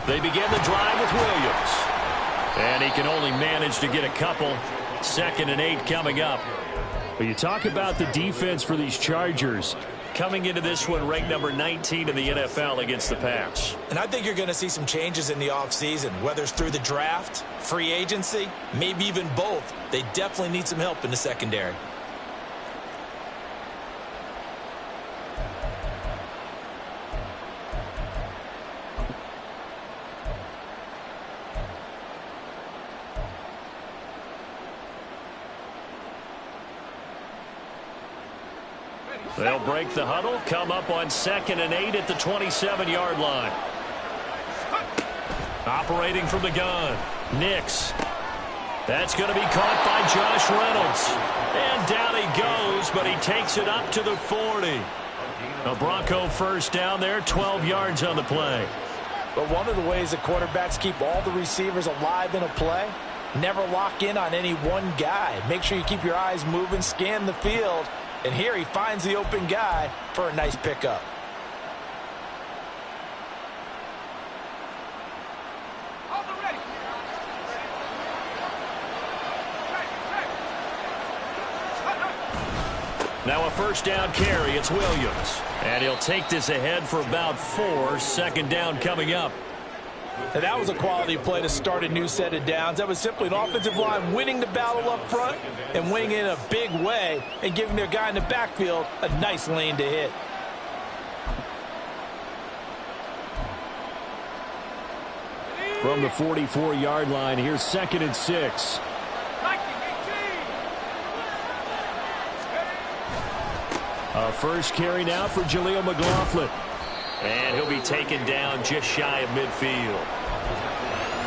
They begin the drive with Williams. And he can only manage to get a couple. 2nd and 8 coming up. But you talk about the defense for these Chargers. Coming into this one, ranked number 19 in the NFL against the pass. And I think you're going to see some changes in the offseason, whether it's through the draft, free agency, maybe even both. They definitely need some help in the secondary. They'll break the huddle, come up on 2nd and 8 at the 27-yard line. Operating from the gun, Nix. That's going to be caught by Josh Reynolds. And down he goes, but he takes it up to the 40. A Bronco first down there, 12 yards on the play. But one of the ways that quarterbacks keep all the receivers alive in a play, never lock in on any one guy. Make sure you keep your eyes moving, scan the field. And here he finds the open guy for a nice pickup. Now a first down carry. It's Williams. And he'll take this ahead for about 4. 2nd down coming up. And that was a quality play to start a new set of downs. That was simply an offensive line winning the battle up front and winning it in a big way and giving their guy in the backfield a nice lane to hit. From the 44-yard line, here's 2nd and 6. A first carry now for Jaleel McLaughlin. And he'll be taken down just shy of midfield.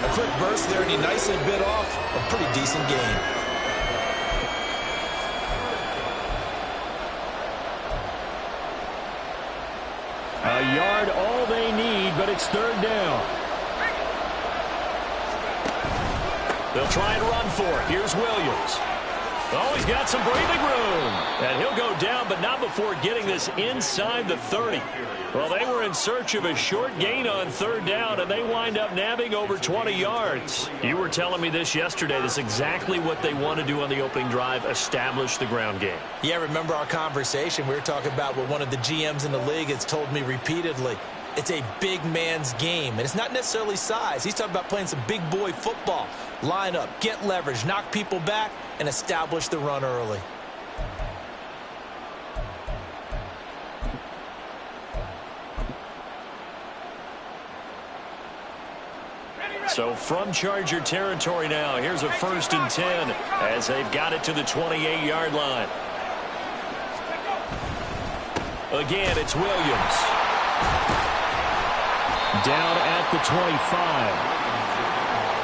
A quick burst there, and he nicely bit off a pretty decent gain. A yard all they need, but it's 3rd down. They'll try and run for it. Here's Williams. Oh, he's got some breathing room. And he'll go down, but not before getting this inside the 30. Well, they were in search of a short gain on 3rd down, and they wind up nabbing over 20 yards. You were telling me this yesterday. This is exactly what they want to do on the opening drive, establish the ground game. Yeah, remember our conversation. We were talking about what one of the GMs in the league has told me repeatedly. It's a big man's game, and it's not necessarily size. He's talking about playing some big boy football. Line up, get leverage, knock people back, and establish the run early. So from Charger territory now, here's a 1st and 10 as they've got it to the 28-yard line. Again, it's Williams. Down at the 25.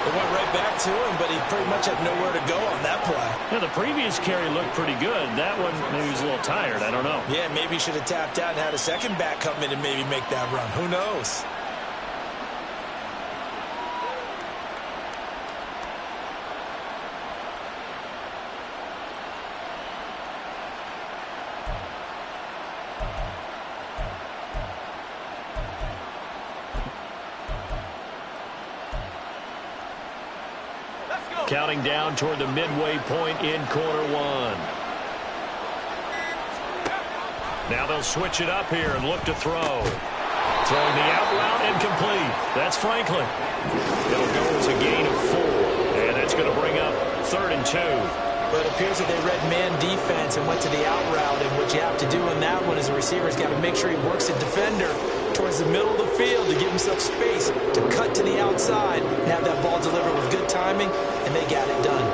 It went right back to him, but he pretty much had nowhere to go on that play. Yeah, the previous carry looked pretty good. That one, maybe he was a little tired. I don't know. Yeah, maybe he should have tapped out and had a second back come in and maybe make that run. Who knows? Counting down toward the midway point in quarter 1. Now they'll switch it up here and look to throw. Throwing the out route incomplete. That's Franklin. It'll go as a gain of 4. And that's going to bring up 3rd and 2. But it appears that they read man defense and went to the out route. And what you have to do in that one is the receiver's got to make sure he works the defender towards the middle of the field to give himself space to cut to the outside and have that ball delivered with good timing, and they got it done.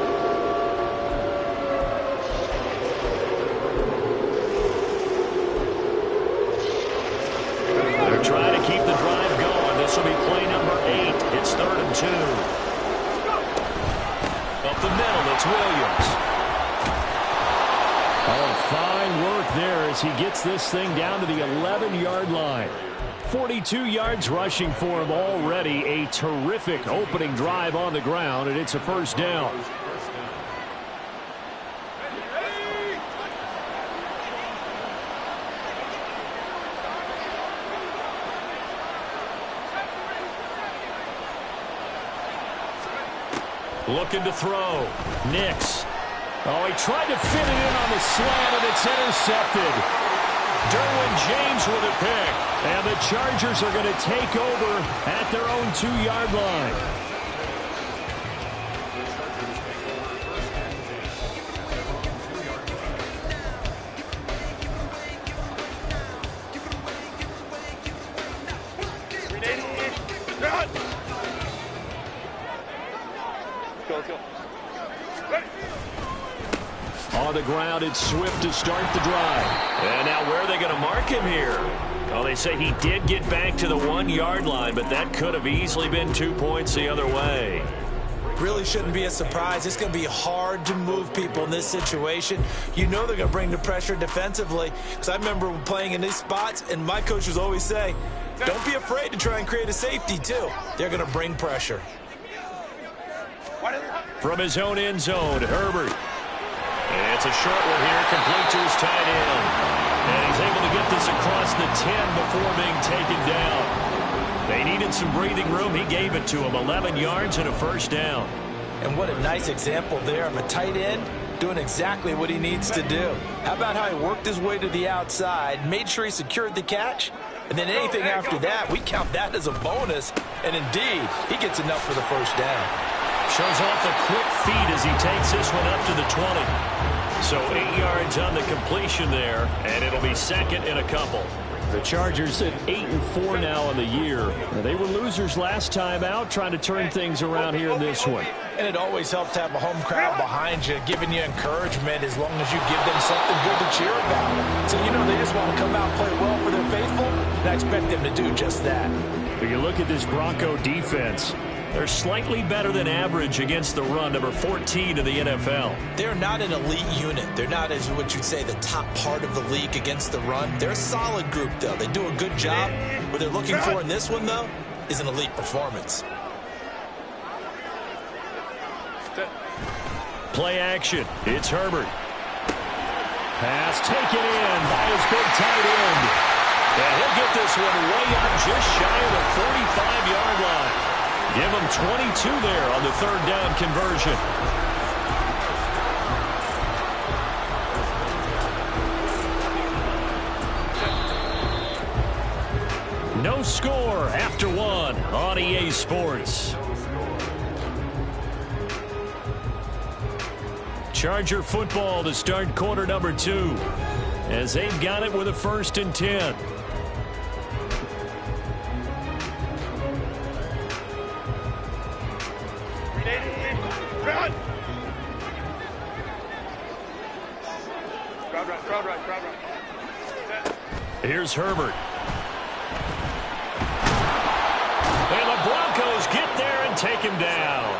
They're trying to keep the drive going. This will be play number 8. It's 3rd and 2. Up the middle, it's Williams. Oh, fine work there as he gets this thing down to the 11-yard line. 42 yards rushing for him already. A terrific opening drive on the ground, and it's a 1st down. Looking to throw. Nix. Oh, he tried to fit it in on the slant, and it's intercepted. Derwin James with a pick. And the Chargers are going to take over at their own 2-yard line. On the ground, it's Swift to start the drive. And now where are they going to mark him here? Well, they say he did get back to the 1-yard line, but that could have easily been 2 points the other way. Really shouldn't be a surprise. It's going to be hard to move people in this situation. You know they're going to bring the pressure defensively. Because I remember playing in these spots, and my coaches always say, don't be afraid to try and create a safety, too. They're going to bring pressure. From his own end zone, Herbert. And it's a short one here, complete to his tight end. And he's able to get this across the 10 before being taken down. They needed some breathing room. He gave it to him. 11 yards and a first down. And what a nice example there of a tight end doing exactly what he needs to do. How about how he worked his way to the outside, made sure he secured the catch, and then anything after that, we count that as a bonus. And indeed, he gets enough for the first down. Shows off a quick feed as he takes this one up to the 20. So 8 yards on the completion there, and it'll be second and a couple. The Chargers at 8-4 now in the year. They were losers last time out, trying to turn things around here in this one. And it always helps to have a home crowd behind you, giving you encouragement as long as you give them something good to cheer about. So, you know, they just want to come out and play well for their faithful, and I expect them to do just that. When you look at this Bronco defense, they're slightly better than average against the run, number 14 in the NFL. They're not an elite unit. They're not, as what you'd say, the top part of the league against the run. They're a solid group, though. They do a good job. What they're looking for in this one, though, is an elite performance. Play action. It's Herbert. Pass taken in by his big tight end. And he'll get this one way out just shy of the 45-yard line. Give him 22 there on the third down conversion. No score after one on EA Sports. Charger football to start quarter number 2 as they've got it with a 1st and 10. Here's Herbert. And the Broncos get there and take him down.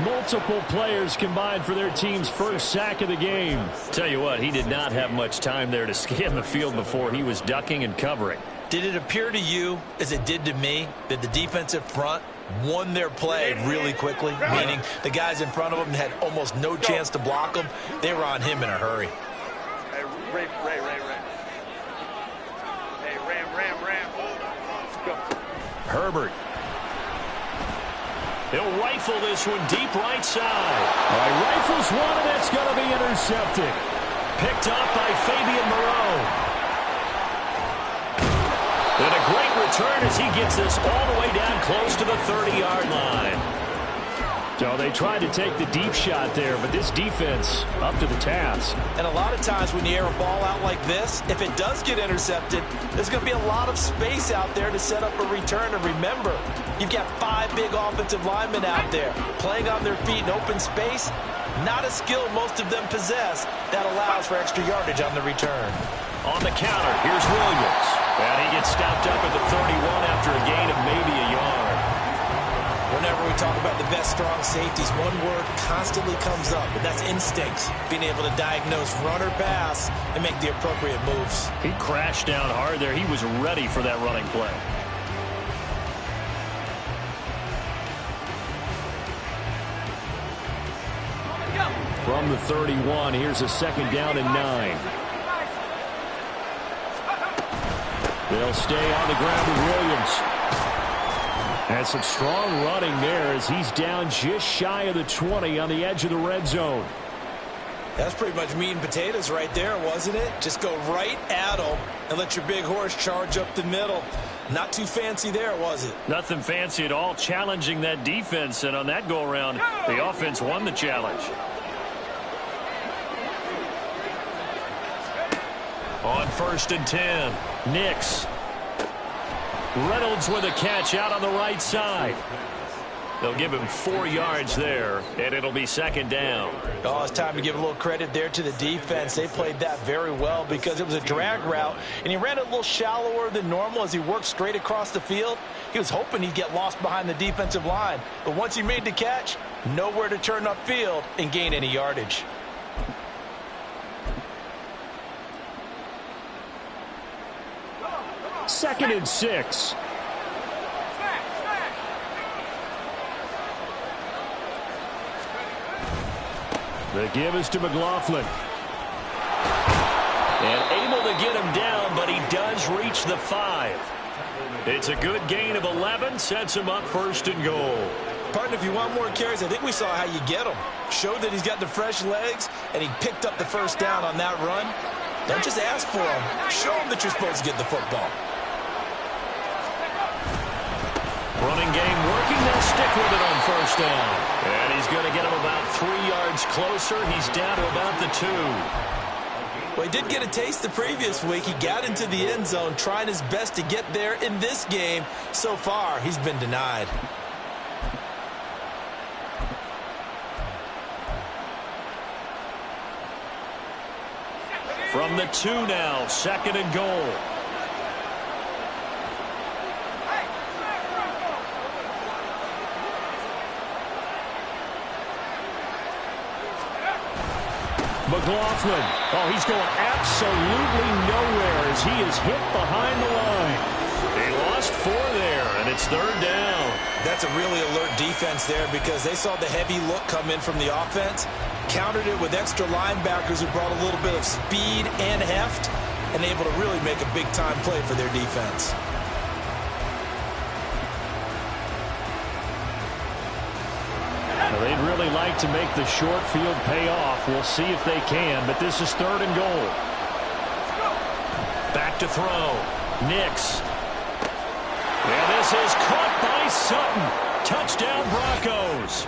Multiple players combined for their team's first sack of the game. Tell you what, he did not have much time there to scan the field before he was ducking and covering. Did it appear to you, as it did to me, that the defensive front won their play really quickly? Meaning the guys in front of them had almost no chance to block them. They were on him in a hurry. Ray. Hey, Ram. Let's go. Herbert. He'll rifle this one deep right side. All right, rifles one, and that's going to be intercepted. Picked up by Fabian Moreau. And a great return as he gets this all the way down close to the 30-yard line. So they tried to take the deep shot there, but this defense up to the task. And a lot of times when you air a ball out like this, if it does get intercepted, there's going to be a lot of space out there to set up a return. And remember, you've got 5 big offensive linemen out there playing on their feet in open space. Not a skill most of them possess that allows for extra yardage on the return. On the counter, here's Williams. And he gets stopped up at the 31 after a gain of maybe a yard. Whenever we talk about the best strong safeties, one word constantly comes up, and that's instincts. Being able to diagnose run or pass and make the appropriate moves. He crashed down hard there. He was ready for that running play. From the 31, here's a 2nd down and 9. They'll stay on the ground with Williams. And some strong running there as he's down just shy of the 20 on the edge of the red zone. That's pretty much meat and potatoes right there, wasn't it? Just go right at them and let your big horse charge up the middle. Not too fancy there, was it? Nothing fancy at all, challenging that defense. And on that go-around, the offense won the challenge. On 1st and 10, Nix. Reynolds with a catch out on the right side. They'll give him 4 yards there, and it'll be 2nd down. Oh, it's time to give a little credit there to the defense. They played that very well because it was a drag route, and he ran it a little shallower than normal as he worked straight across the field. He was hoping he'd get lost behind the defensive line, but once he made the catch, nowhere to turn upfield and gain any yardage. Second and 6. The give is to McLaughlin. And able to get him down, but he does reach the 5. It's a good gain of 11, sets him up 1st and goal. Partner, if you want more carries, I think we saw how you get him. Showed that he's got the fresh legs, and he picked up the 1st down on that run. Don't just ask for him. Show him that you're supposed to get the football. Running game working. They'll stick with it on 1st down. And he's going to get him about 3 yards closer. He's down to about the 2. Well, he did get a taste the previous week. He got into the end zone, trying his best to get there in this game. So far, he's been denied. From the 2 now, 2nd and goal. McLaughlin. Oh, he's going absolutely nowhere as he is hit behind the line. He lost 4 there, and it's 3rd down. That's a really alert defense there because they saw the heavy look come in from the offense, countered it with extra linebackers who brought a little bit of speed and heft, and able to really make a big-time play for their defense. They'd really like to make the short field pay off. We'll see if they can, but this is 3rd and goal. Back to throw. Nix. And this is caught by Sutton. Touchdown Broncos.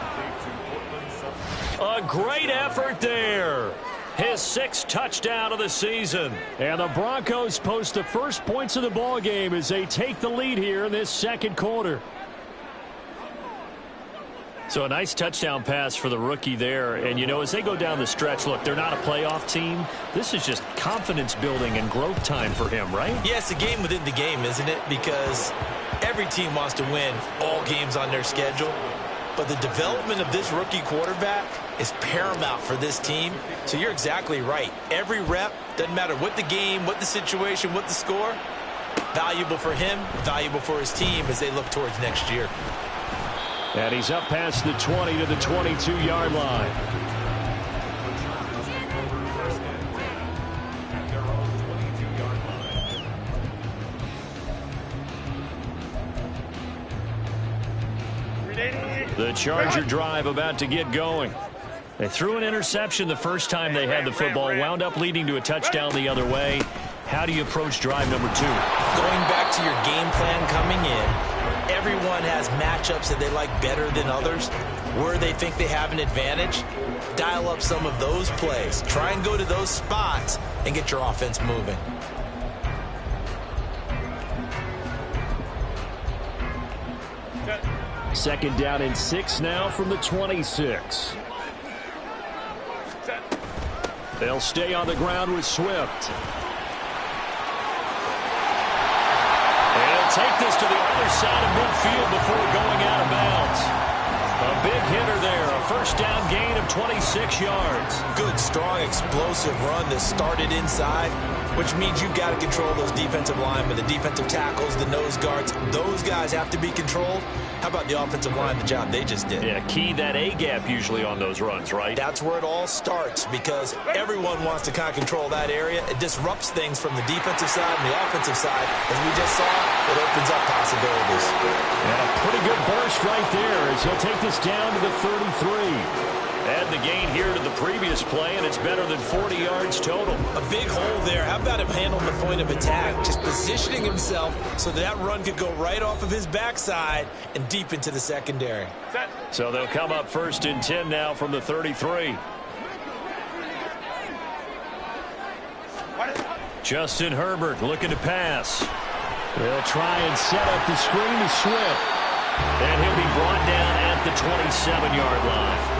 A great effort there. His 6th touchdown of the season. And the Broncos post the first points of the ball game as they take the lead here in this 2nd quarter. So a nice touchdown pass for the rookie there. And, you know, as they go down the stretch, look, they're not a playoff team. This is just confidence building and growth time for him, right? Yeah, it's a game within the game, isn't it? Because every team wants to win all games on their schedule. But the development of this rookie quarterback is paramount for this team. So you're exactly right. Every rep, doesn't matter what the game, what the situation, what the score, valuable for him, valuable for his team as they look towards next year. And he's up past the 20 to the 22-yard line. The Charger drive about to get going. They threw an interception the first time they had the football, wound up leading to a touchdown the other way. How do you approach drive number 2? Going back to your game plan coming in, everyone has matchups that they like better than others. Where they think they have an advantage, dial up some of those plays. Try and go to those spots and get your offense moving. Second down and 6 now from the 26. They'll stay on the ground with Swift. And he'll take this to the other side of midfield before going out of bounds. A big hitter there, a first down gain of 26 yards. Good, strong, explosive run that started inside, which means you've got to control those defensive linemen, the defensive tackles, the nose guards. Those guys have to be controlled. How about the offensive line, the job they just did? Yeah, key that A-gap usually on those runs, right? That's where it all starts because everyone wants to kind of control that area. It disrupts things from the defensive side and the offensive side. As we just saw, it opens up possibilities. And a pretty good burst right there as he'll take this down to the 33. Add the gain here to the previous play, and it's better than 40 yards total. A big hole there. How about him handling the point of attack? Just positioning himself so that run could go right off of his backside and deep into the secondary. So they'll come up 1st and 10 now from the 33. Justin Herbert looking to pass. They'll try and set up the screen to Swift. And he'll be brought down at the 27-yard line.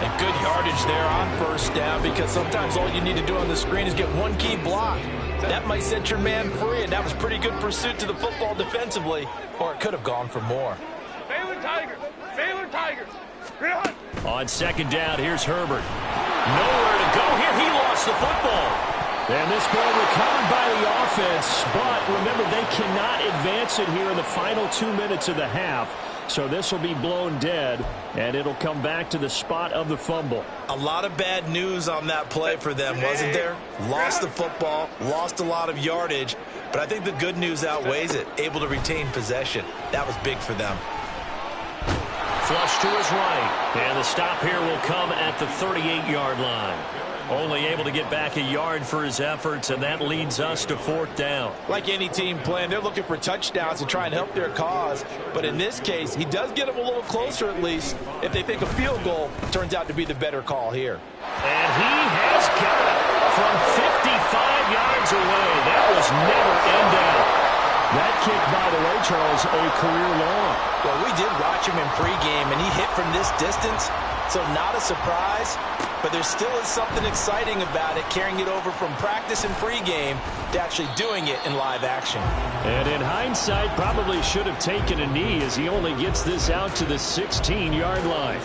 And good yardage there on 1st down because sometimes all you need to do on the screen is get one key block. That might set your man free, and that was pretty good pursuit to the football defensively, or it could have gone for more. Baylor Tigers! Baylor Tigers! Run! On 2nd down, here's Herbert. Nowhere to go here. He lost the football. And this ball recovered by the offense, but remember, they cannot advance it here in the final 2 minutes of the half. So this will be blown dead, and it'll come back to the spot of the fumble. A lot of bad news on that play for them, wasn't there? Lost the football, lost a lot of yardage, but I think the good news outweighs it. Able to retain possession. That was big for them. Flush to his right, and the stop here will come at the 38-yard line. Only able to get back a yard for his efforts, and that leads us to 4th down. Like any team playing, they're looking for touchdowns to try and help their cause. But in this case, he does get them a little closer at least if they think a field goal turns out to be the better call here. And he has got it from 55 yards away. That was never in doubt. That kick, by the way, Charles, a career long. Well, we did watch him in pregame, and he hit from this distance, so not a surprise. But there still is something exciting about it, carrying it over from practice and pregame to actually doing it in live action. And in hindsight, probably should have taken a knee as he only gets this out to the 16-yard line.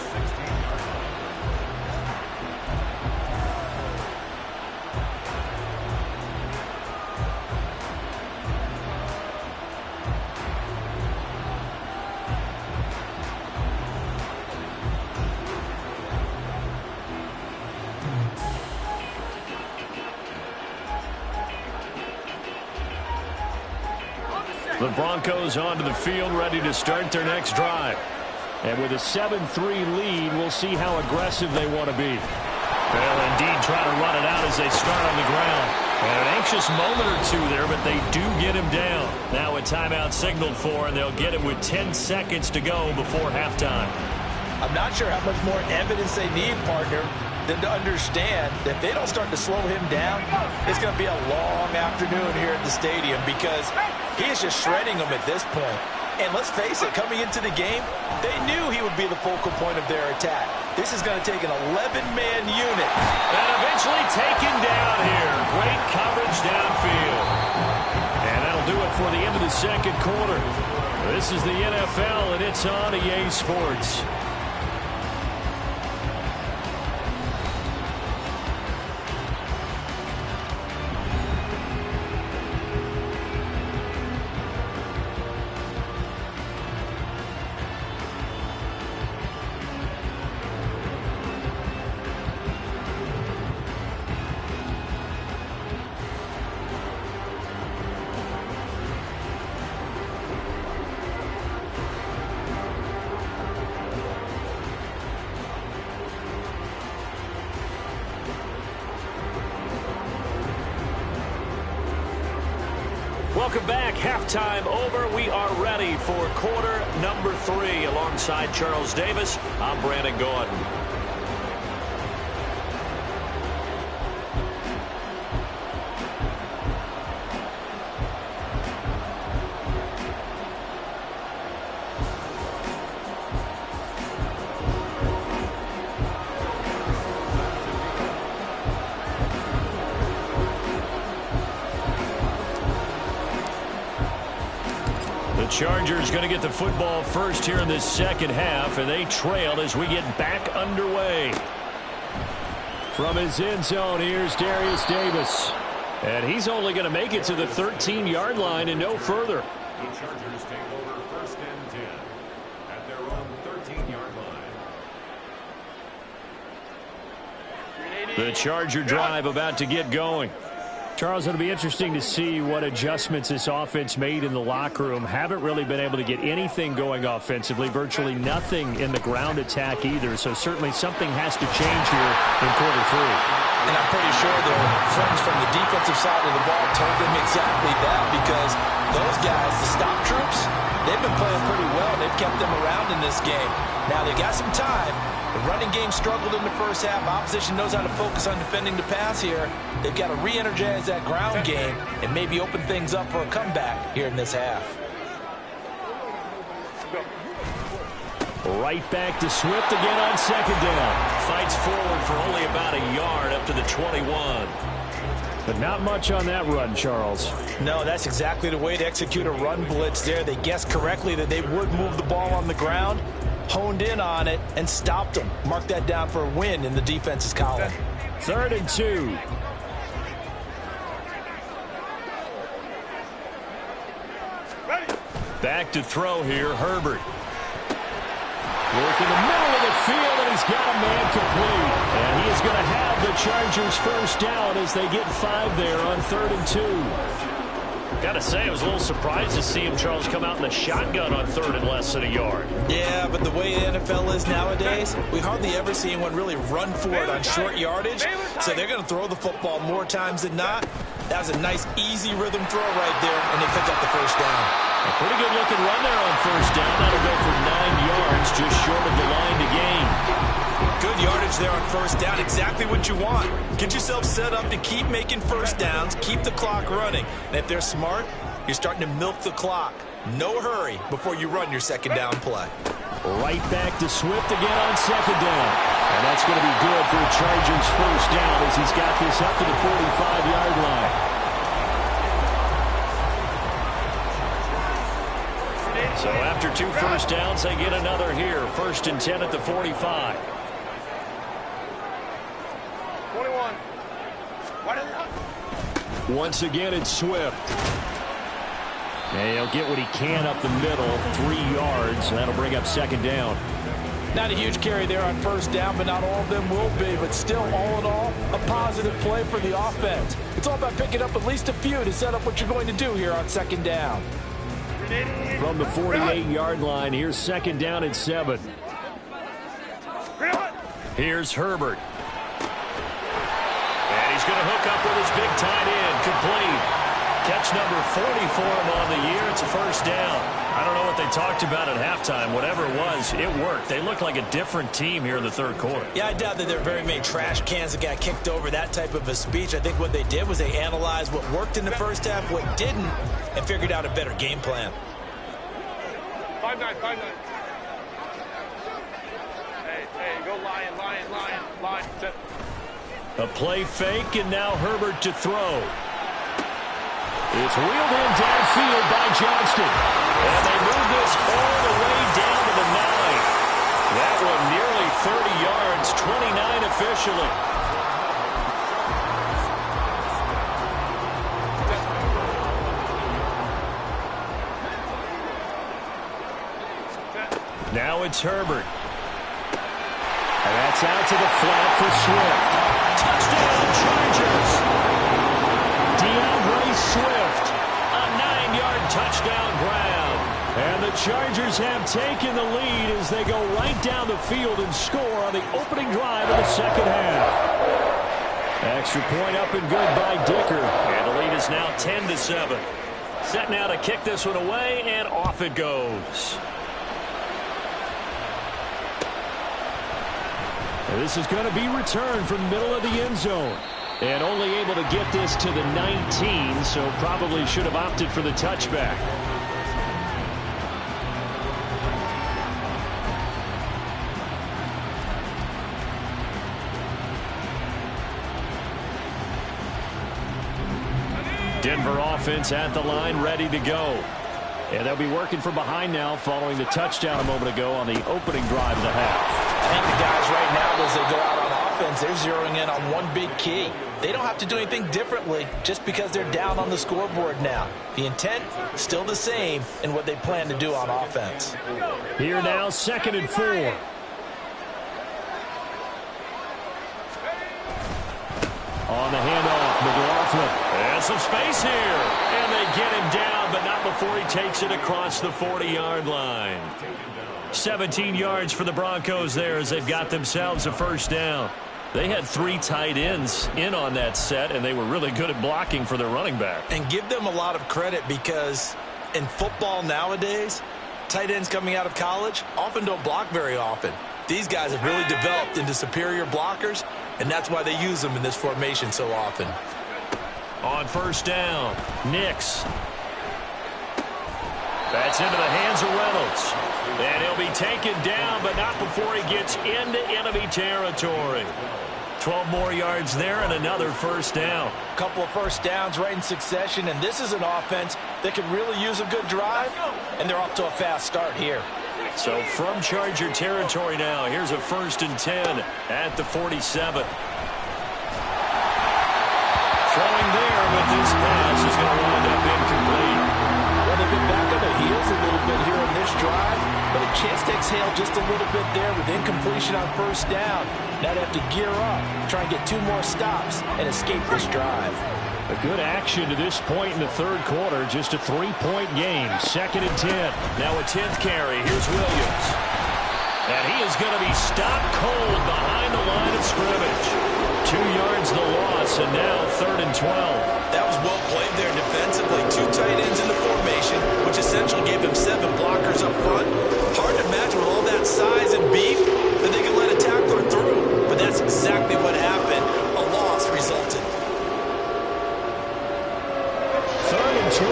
The Broncos onto the field, ready to start their next drive. And with a 7-3 lead, we'll see how aggressive they want to be. They'll indeed try to run it out as they start on the ground. And an anxious moment or two there, but they do get him down. Now a timeout signaled for, and they'll get it with 10 seconds to go before halftime. I'm not sure how much more evidence they need, partner, than to understand that if they don't start to slow him down, it's going to be a long afternoon here at the stadium because he is just shredding them at this point. And let's face it, coming into the game, they knew he would be the focal point of their attack. This is going to take an 11-man unit. And eventually taken down here. Great coverage downfield. And that'll do it for the end of the second quarter. This is the NFL, and it's on EA Sports. Welcome back. Halftime over. We are ready for quarter number 3. Alongside Charles Davis, I'm Brandon Gordon. Chargers going to get the football first here in this second half, and they trail as we get back underway. From his end zone, here's Darius Davis. And he's only going to make it to the 13-yard line and no further. The Chargers take over 1st and 10 at their own 13-yard line. The Charger drive about to get going. Charles, it'll be interesting to see what adjustments this offense made in the locker room. Haven't really been able to get anything going offensively, virtually nothing in the ground attack either. So certainly something has to change here in quarter 3. And I'm pretty sure their friends from the defensive side of the ball told them exactly that, because those guys, the stop troops, they've been playing pretty well. They've kept them around in this game. Now, they got some time. The running game struggled in the first half. Opposition knows how to focus on defending the pass here. They've got to re-energize that ground game and maybe open things up for a comeback here in this half. Right back to Swift again on 2nd down. Fights forward for only about a yard up to the 21. But not much on that run, Charles. No, that's exactly the way to execute a run blitz there. They guessed correctly that they would move the ball on the ground, honed in on it, and stopped them. Mark that down for a win in the defense's column. 3rd and 2. Back to throw here, Herbert. Working the middle of the field, and he's got a man complete. And he is going to have the Chargers 1st down as they get 5 there on 3rd and 2. Got to say, I was a little surprised to see him, Charles, come out in the shotgun on 3rd and less than a yard. Yeah, but the way the NFL is nowadays, we hardly ever see anyone really run for it on short yardage. So they're going to throw the football more times than not. That was a nice, easy rhythm throw right there, and they pick up the 1st down. A pretty good looking run there on 1st down. That'll go for 9 yards, just short of the line to gain. Good yardage there on 1st down. Exactly what you want. Get yourself set up to keep making 1st downs, keep the clock running. And if they're smart, you're starting to milk the clock. No hurry before you run your 2nd down play. Right back to Swift again on 2nd down. And that's going to be good for the Chargers' 1st down as he's got this up to the 45-yard line. So after 2 1st downs, they get another here. 1st and 10 at the 45. 21. Once again, it's Swift. And he'll get what he can up the middle, 3 yards. And that'll bring up 2nd down. Not a huge carry there on 1st down, but not all of them will be. But still, all in all, a positive play for the offense. It's all about picking up at least a few to set up what you're going to do here on 2nd down. From the 48-yard line, here's 2nd down and 7. Here's Herbert. And he's going to hook up with his big tight end, complete. Catch number 40 for him on the year. It's a 1st down. I don't know what they talked about at halftime. Whatever it was, it worked. They look like a different team here in the 3rd quarter. Yeah, I doubt that there are very many trash cans that got kicked over, that type of a speech. I think what they did was they analyzed what worked in the 1st half, what didn't, and figured out a better game plan. 5-9, 5-9. Hey, go line. Set. A play fake, and now Herbert to throw. It's wheeled in downfield by Johnston. And they move this all the way down to the 9. That one nearly 30 yards, 29 officially. Now it's Herbert. And that's out to the flat for Swift. Touchdown, Chargers. DeAndre Swift, a 9-yard touchdown grab. And the Chargers have taken the lead as they go right down the field and score on the opening drive of the 2nd half. Extra point up and good by Dicker. And the lead is now 10-7. Set now to kick this one away, and off it goes. This is going to be returned from the middle of the end zone. And only able to get this to the 19, so probably should have opted for the touchback. Denver offense at the line, ready to go. And they'll be working from behind now following the touchdown a moment ago on the opening drive of the half. I think the guys right now, as they go out on offense, they're zeroing in on one big key. they don't have to do anything differently just because they're down on the scoreboard now. The intent still the same in what they plan to do on offense. Here now, 2nd and 4. On the handoff, McLaughlin. There's some space here. And they get him down, but not before he takes it across the 40-yard line. 17 yards for the Broncos there as they've got themselves a first down. They had 3 tight ends in on that set, and they were really good at blocking for their running back. And give them a lot of credit because in football nowadays, tight ends coming out of college often don't block very often. These guys have really developed into superior blockers, and that's why they use them in this formation so often. On first down, Nix. That's into the hands of Reynolds. And he'll be taken down, but not before he gets into enemy territory. 12 more yards there and another first down. A couple of first downs right in succession, and this is an offense that could really use a good drive, and they're off to a fast start here. So from Charger territory now, here's a 1st and 10 at the 47. Throwing there, but this pass is going to wind up incomplete. Well, they've been back on their heels a little bit here in this drive, but a chance to exhale just a little bit there with incompletion on first down. Now they have to gear up, try and get 2 more stops, and escape this drive. A good action to this point in the 3rd quarter. Just a 3-point game. 2nd and 10. Now a 10th carry. Here's Williams. And he is going to be stopped cold behind the line of scrimmage. 2 yards the loss, and now 3rd and 12. That was well played there defensively. 2 tight ends in the formation, which essentially gave him 7 blockers up front. Hard to imagine with all that size and beef that they could let a tackler through. But that's exactly what happened. A loss resulted. 3rd and 12.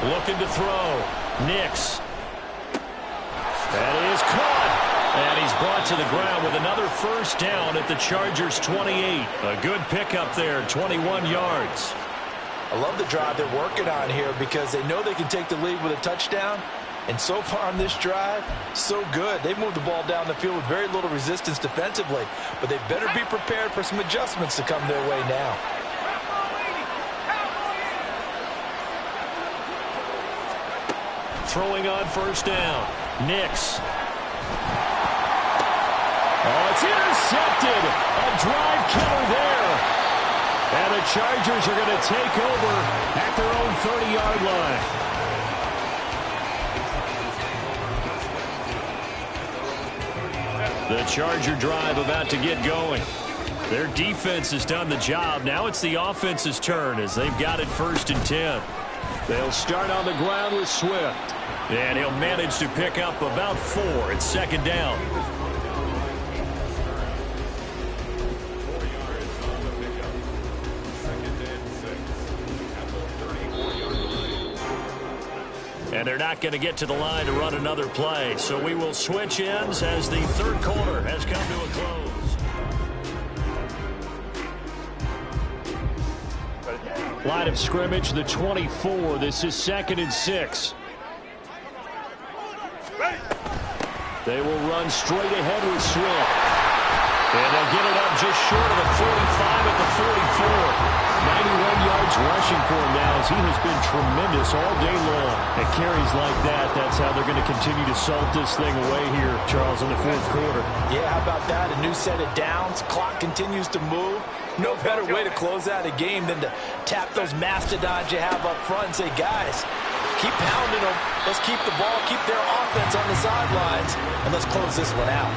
Looking to throw. Nix. That is caught. And he's brought to the ground with another first down at the Chargers' 28. A good pickup there, 21 yards. I love the drive they're working on here because they know they can take the lead with a touchdown. And so far on this drive, so good. They've moved the ball down the field with very little resistance defensively. But they better be prepared for some adjustments to come their way now. Throwing on first down. Nix. Oh, it's intercepted. A drive killer there. And the Chargers are going to take over at their own 30-yard line. The Charger drive about to get going. Their defense has done the job. Now it's the offense's turn as they've got it 1st and 10. They'll start on the ground with Swift. And he'll manage to pick up about 4 at 2nd down. And they're not going to get to the line to run another play. So we will switch ends as the 3rd quarter has come to a close. Line of scrimmage, the 24. This is 2nd and 6. They will run straight ahead with Swift. And they'll get it up just short of the 45 at the 44. 91 yards rushing for him now as he has been tremendous all day long. At carries like that, that's how they're going to continue to salt this thing away here, Charles, in the 4th quarter. Yeah, how about that? A new set of downs. Clock continues to move. No better way to close out a game than to tap those mastodons you have up front and say, guys, keep pounding them. Let's keep the ball, keep their offense on the sidelines, and let's close this one out.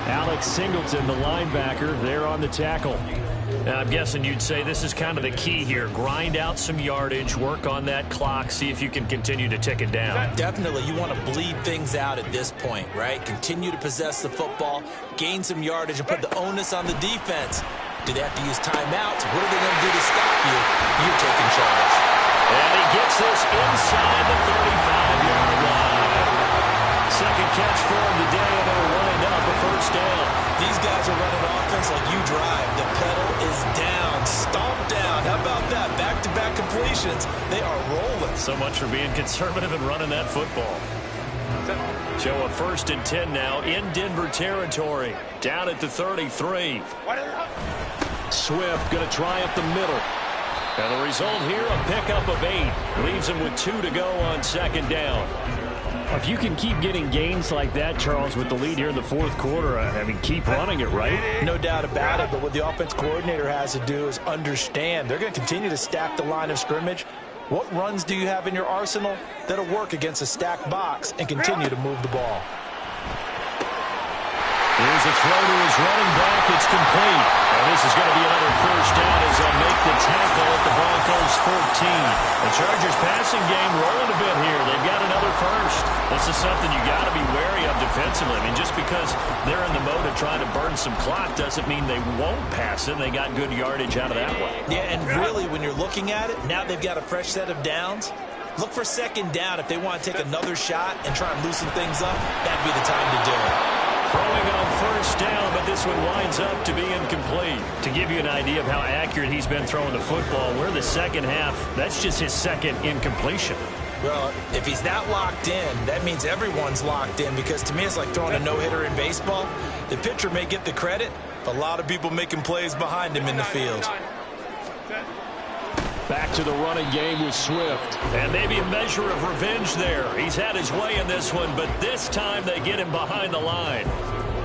Alex Singleton, the linebacker, there on the tackle. Now, I'm guessing you'd say this is kind of the key here. Grind out some yardage, work on that clock, see if you can continue to tick it down. Definitely. You want to bleed things out at this point, right? Continue to possess the football, gain some yardage, and put the onus on the defense. Do they have to use timeouts? What are they going to do to stop you? You're taking charge. And he gets this inside the 35-yard line. Second catch for him today, and they'll wind up a first down. These guys are running offense like you drive. The pedal is down, stomp down. How about that? Back-to-back completions. They are rolling. So much for being conservative and running that football. So a 1st and 10 now in Denver territory. Down at the 33. Swift going to try up the middle. And the result here, a pickup of 8. Leaves him with 2 to go on 2nd down. If you can keep getting gains like that, Charles, with the lead here in the 4th quarter, I mean, keep running it, right? No doubt about it, but what the offense coordinator has to do is understand they're going to continue to stack the line of scrimmage. What runs do you have in your arsenal that'll work against a stacked box and continue to move the ball? Here's a throw to his running back. It's complete. And this is going to be another 1st down as they'll make the tackle at the Broncos 14. The Chargers passing game rolling a bit here. They've got another 1st. This is something you got to be wary of defensively. I mean, just because they're in the mode of trying to burn some clock doesn't mean they won't pass it. They got good yardage out of that one. Yeah, and really, when you're looking at it, now they've got a fresh set of downs. Look for 2nd down if they want to take another shot and try and loosen things up. That'd be the time to do it. Throwing on 1st down, but this one winds up to be incomplete. To give you an idea of how accurate he's been throwing the football, we're in the 2nd half. That's just his 2nd incompletion. Well, if he's not locked in, that means everyone's locked in, because to me it's like throwing a no-hitter in baseball. The pitcher may get the credit, but a lot of people making plays behind him in the field. Back to the running game with Swift. And maybe a measure of revenge there. He's had his way in this one, but this time they get him behind the line.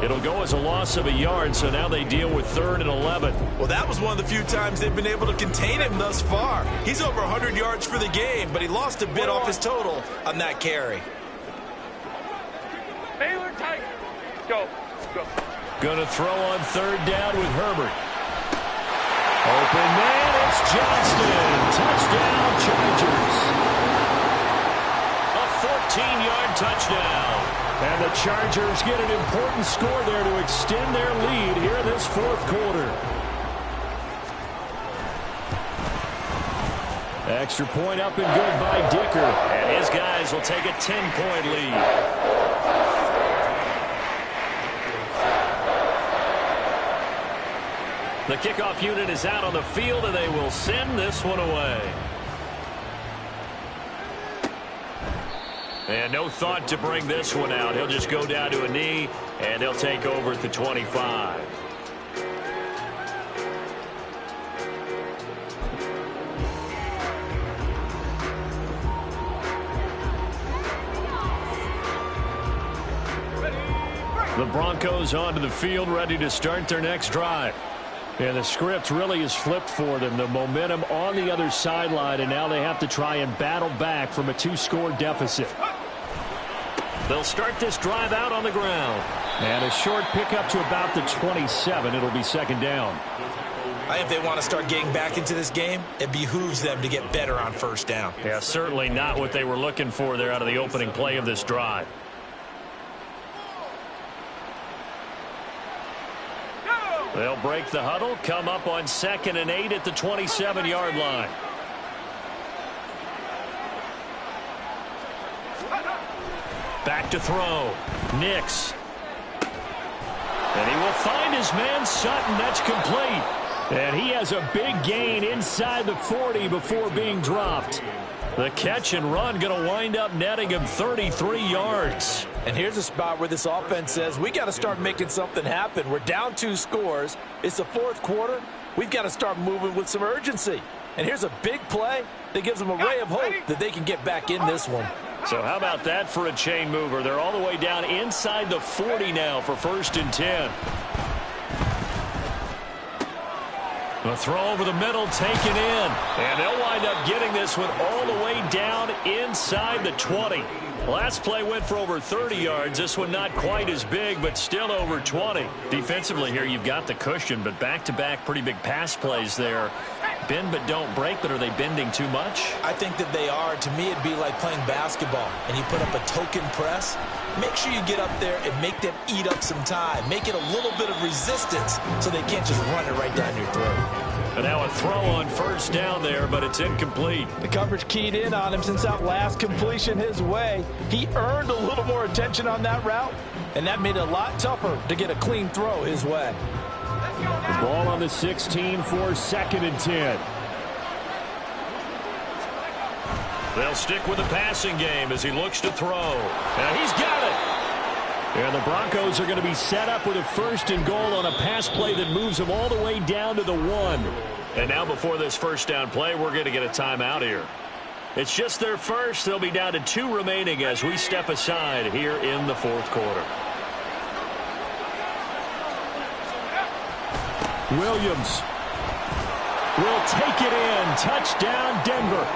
It'll go as a loss of a yard, so now they deal with 3rd and 11. Well, that was one of the few times they've been able to contain him thus far. He's over 100 yards for the game, but he lost a bit off his total on that carry. Baylor Tiger. Go. Gonna throw on 3rd down with Herbert. Open man, it's Johnston. Touchdown, Chargers. A 14-yard touchdown. And the Chargers get an important score there to extend their lead here in this 4th quarter. Extra point up and good by Dicker. And his guys will take a 10-point lead. The kickoff unit is out on the field, and they will send this one away. And no thought to bring this one out. He'll just go down to a knee, and he'll take over at the 25. The Broncos onto the field, ready to start their next drive. And the script really is flipped for them. The momentum on the other sideline, and now they have to try and battle back from a 2-score deficit. They'll start this drive out on the ground. And a short pickup to about the 27. It'll be 2nd down. I think if they want to start getting back into this game, it behooves them to get better on 1st down. Yeah, certainly not what they were looking for there out of the opening play of this drive. They'll break the huddle, come up on 2nd and 8 at the 27-yard line. Back to throw. Nix. And he will find his man Sutton. That's complete. And he has a big gain inside the 40 before being dropped. The catch and run going to wind up netting him 33 yards. And here's a spot where this offense says, we got to start making something happen. We're down 2 scores. It's the 4th quarter. We've got to start moving with some urgency. And here's a big play that gives them a ray of hope that they can get back in this one. So how about that for a chain mover? They're all the way down inside the 40 now for 1st and 10. The throw over the middle taken in. And they'll wind up getting this one all the way down inside the 20. Last play went for over 30 yards. This one not quite as big, but still over 20. Defensively here, you've got the cushion, but back-to-back pretty big pass plays there. Bend but don't break, but are they bending too much? I think that they are. To me, it'd be like playing basketball, and you put up a token press. Make sure you get up there and make them eat up some time. Make it a little bit of resistance so they can't just run it right down your throat. And now a throw on 1st down there, but it's incomplete. The coverage keyed in on him since that last completion his way. He earned a little more attention on that route, and that made it a lot tougher to get a clean throw his way. The ball on the 16 for 2nd and 10. They'll stick with the passing game as he looks to throw. And he's got it. And the Broncos are going to be set up with a 1st and goal on a pass play that moves them all the way down to the 1. And now before this first down play, we're going to get a timeout here. It's just their first. They'll be down to 2 remaining as we step aside here in the 4th quarter. Williams will take it in. Touchdown, Denver.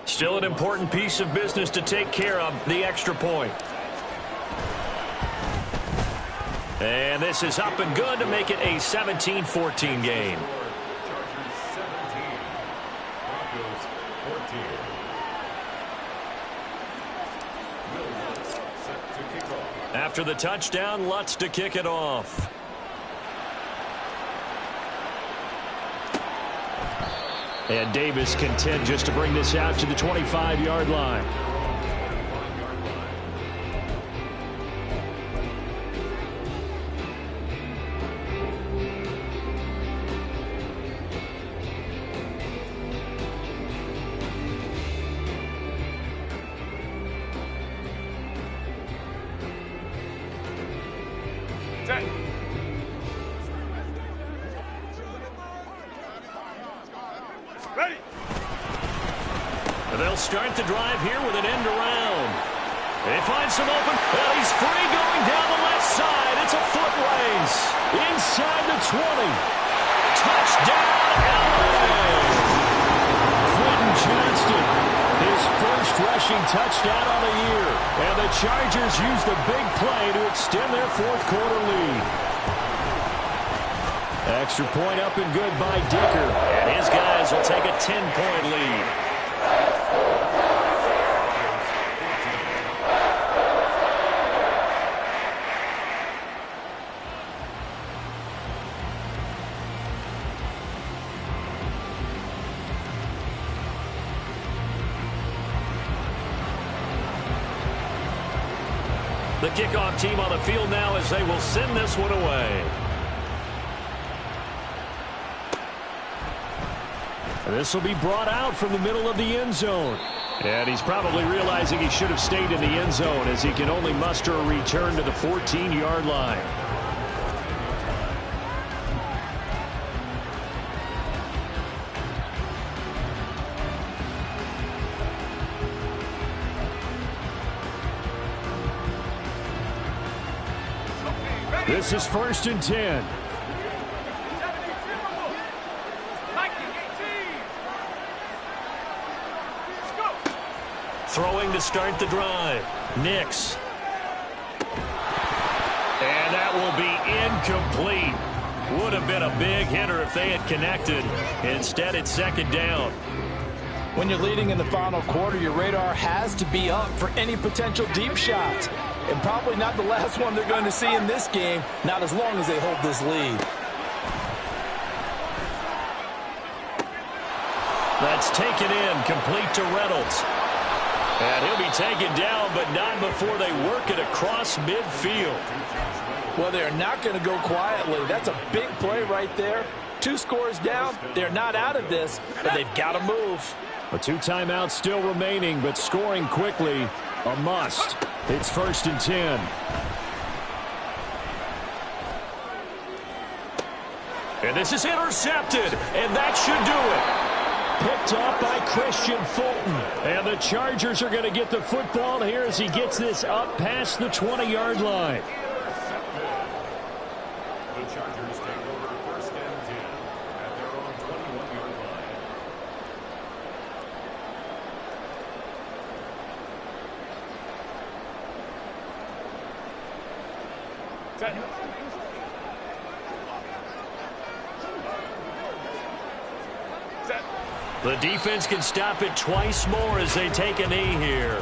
Still an important piece of business to take care of, the extra point. And this is up and good to make it a 17-14 game. After the touchdown, Lutz to kick it off. And Davis content just to bring this out to the 25-yard line. They'll start the drive here with an end around. They find some open. Well, he's free going down the left side. It's a foot race. Inside the 20. Touchdown, LA. Quentin Johnston, his first rushing touchdown on the year. And the Chargers use the big play to extend their 4th quarter lead. Extra point up and good by Dicker. And his guys will take a 10-point lead. The kickoff team on the field now as they will send this one away. This will be brought out from the middle of the end zone. And he's probably realizing he should have stayed in the end zone as he can only muster a return to the 14-yard line. This is 1st and 10. Throwing to start the drive. Nix. And that will be incomplete. Would have been a big hitter if they had connected. Instead, it's 2nd down. When you're leading in the final quarter, your radar has to be up for any potential deep shots. And probably not the last one they're going to see in this game, not as long as they hold this lead. That's taken in, complete to Reynolds. And he'll be taken down, but not before they work it across midfield. Well, they're not going to go quietly. That's a big play right there. 2 scores down. They're not out of this, but they've got to move. 2 timeouts still remaining, but scoring quickly, a must. It's 1st and 10. And this is intercepted, and that should do it. Picked up by Christian Fulton. And the Chargers are going to get the football here as he gets this up past the 20-yard line. The Chargers take over 1st and 10 at their own 21-yard line. The defense can stop it twice more as they take a knee here.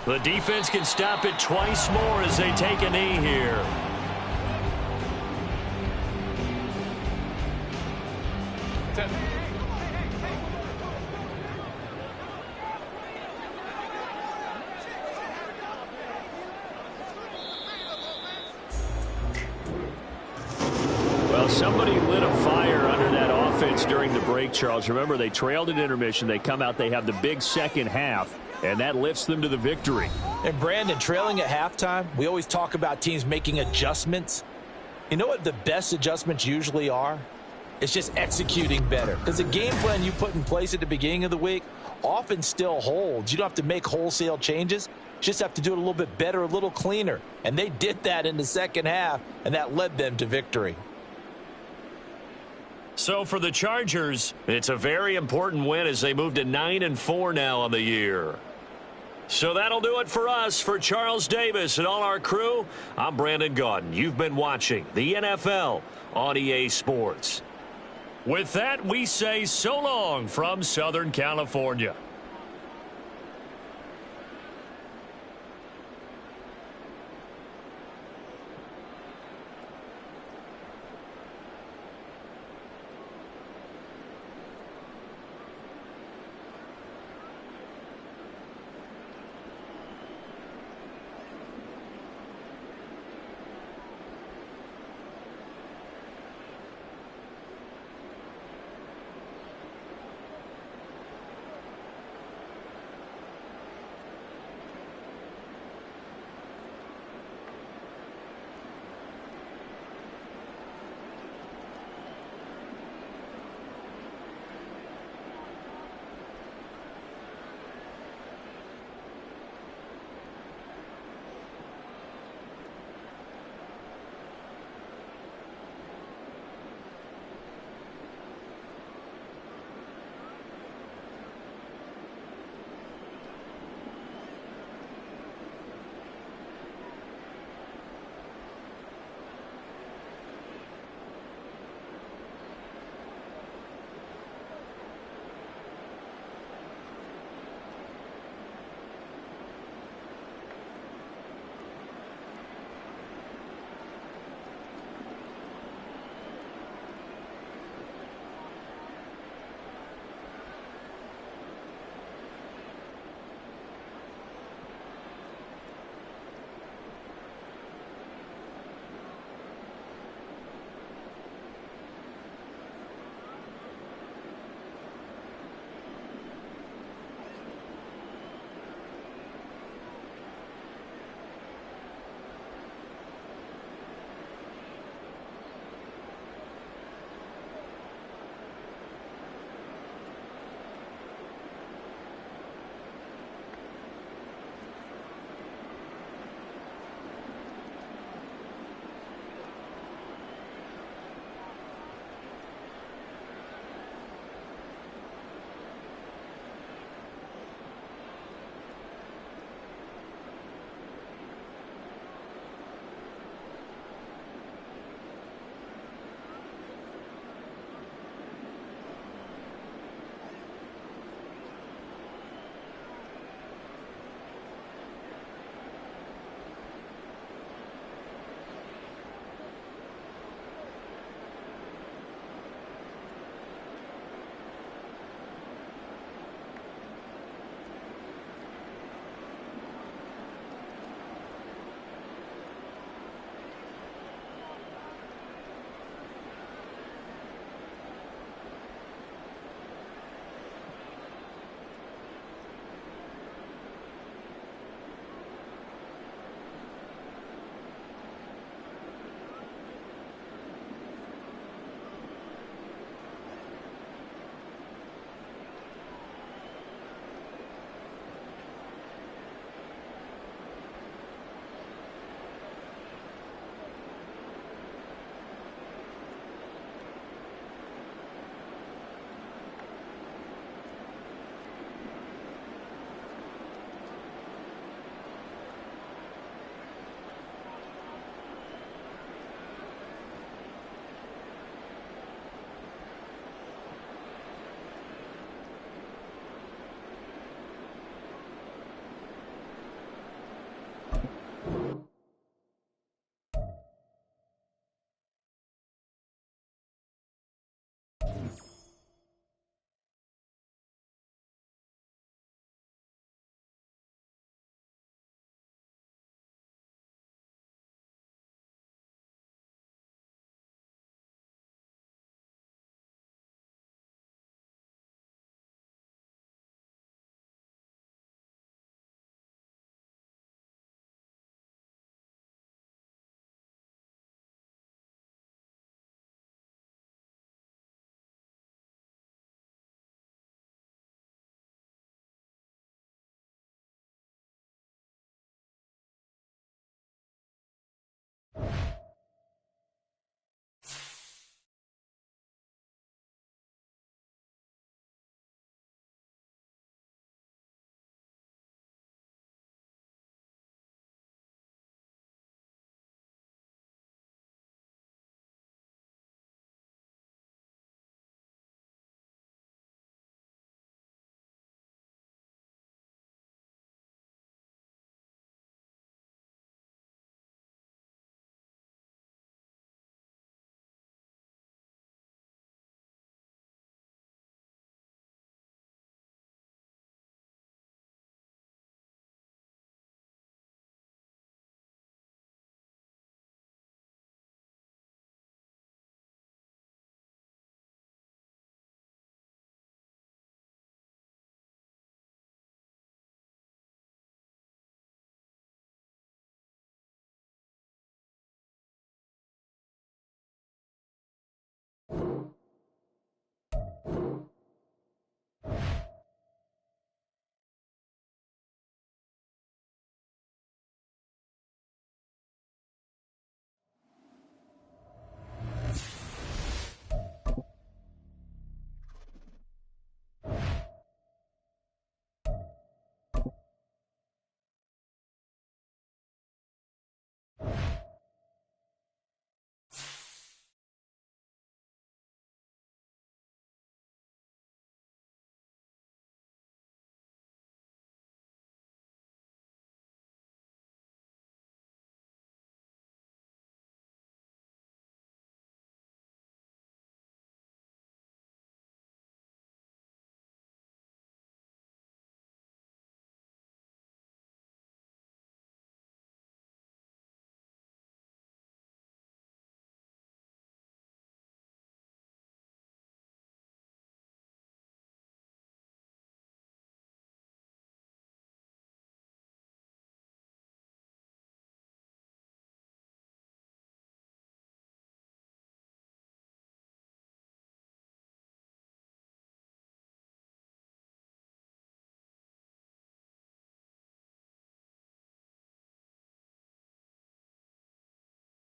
The defense can stop it twice more as they take a knee here. Well, somebody lit a fire under that offense during the break, Charles. Remember, they trailed at intermission. They come out, they have the big second half, and that lifts them to the victory. And Brandon, trailing at halftime, we always talk about teams making adjustments. You know what the best adjustments usually are? It's just executing better. Because the game plan you put in place at the beginning of the week often still holds. You don't have to make wholesale changes. You just have to do it a little bit better, a little cleaner. And they did that in the second half, and that led them to victory. So for the Chargers, it's a very important win as they move to 9-4 now on the year. So that'll do it for us. For Charles Davis and all our crew, I'm Brandon Gaudin. You've been watching the NFL on EA Sports. With that, we say so long from Southern California.